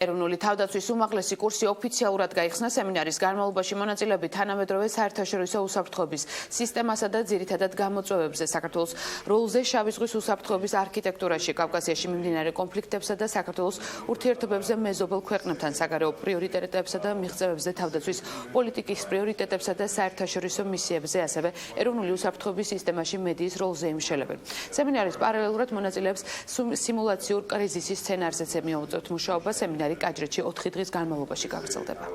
ეროვნული თავდაცვის უმაღლესი კურსი ოფიციალურად გაიხსნა სემინარის განმავლობაში მონაწილეები თანამედროვე საერთაშორისო უსაფრთხოების სისტემასა და ძირითადად გამოწვევებზე, საქართველოს როლზე შავი ზღვის უსაფრთხოების არქიტექტურაში, კავკასიაში მიმდინარე კონფლიქტებსა და საქართველოს ურთიერთობებზე მეზობელ ქვეყნებთან, საგარეო პრიორიტეტებსა და მიღწევებზე, თავდაცვის პოლიტიკის პრიორიტეტებსა და საერთაშორისო მისიებზე, ასევე ეროვნული უსაფრთხოების სისტემაში მედიის როლზე იმშელებენ. სემინარის პარალელურად მონაწილეებს სიმულაციურ კრიზისის სცენარზეც მიუწევთ მუშაობა. სემინარი კაჯრეთში 4 დღის განმავლობაში გაგრძელდება.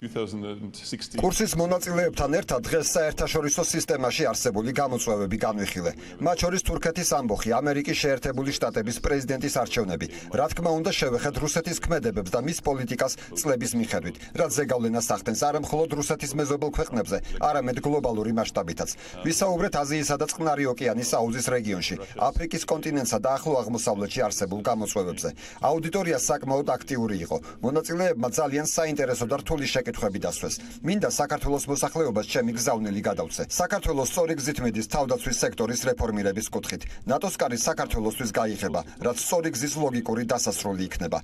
კურსის მონაწილეებთან ერთად დღეს საერთაშორისო სისტემაში არსებული გამოწვევები განვიხილე. მათ შორის თურქეთის ამბოხი, ამერიკის შეერთებული შტატების პრეზიდენტის არჩევნები. რა თქმა უნდა, შევეხეთ რუსეთის ქმედებებს და მის პოლიტიკას წლების მიხედვით, რაც ზეგავლენას ახდენს არა მხოლოდ რუსეთის მეზობელ ქვეყნებზე, არამედ გლობალური მასშტაბითაც. ვისაუბრეთ აზიისა და წყნარი ოკეანის აუზის რეგიონში, აფრიკის კონტინენტსა და ახლო აღმოსავლეთში არსებულ გამოწვევებზე. აუდიტორია საკმაოდ აქტიური იყო. მონაწილეებმა ძალიან საინტერესო და რთული შეკითხვები დასვეს. მინდა საქართველოს მოსახლეობას ჩემი გზავნილი გადავცე. საქართველოს სწორი გზით მიდის თავდაცვის სექტორის რეფორმირების კუთხით. ნატოს კარი საქართველოსთვის გაიხება, რაც სწორი გზის ლოგიკური დასასრული იქნება.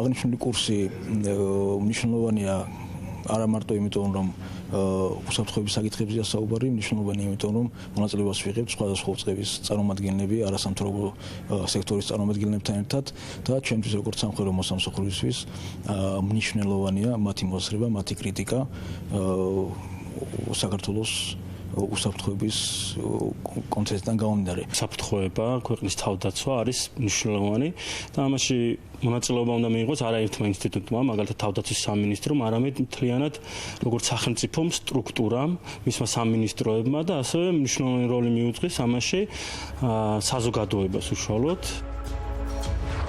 აღნიშნული კურსი მნიშვნელოვანია არა მარტო იმიტომ, რომ უსაფრთხოების საკითხებზეა საუბარი, მნიშვნელოვანია იმიტომ, რომ მონაწილეობას ვიღებთ სხვადასხვა წყების წარმომადგენლები, არასამთავრობო სექტორის წარმომადგენლებთან ერთად და ჩვენთვის როგორც სამხედრო მოსამსახურისთვის მნიშვნელოვანია მათი მოსწრება, მათი კრიტიკა საქართველოს უსაფრთხოების კონცეფტიდან გამომდინარე. საფრთხოება, ქვეყნის თავდაცვა არის მნიშვნელოვანი და ამაში მონაწილეობა უნდა მიიღოს არა ერთმა ინსტიტუტმა, მაგალითად თავდაცვის სამინისტრომ, არამედ მთლიანად როგორც სახელმწიფო სტრუქტურამ, მისმა სამინისტროებმა და ასევე მნიშვნელოვანი როლი მიუძღვის ამაში საზოგადოებას უშუალოდ.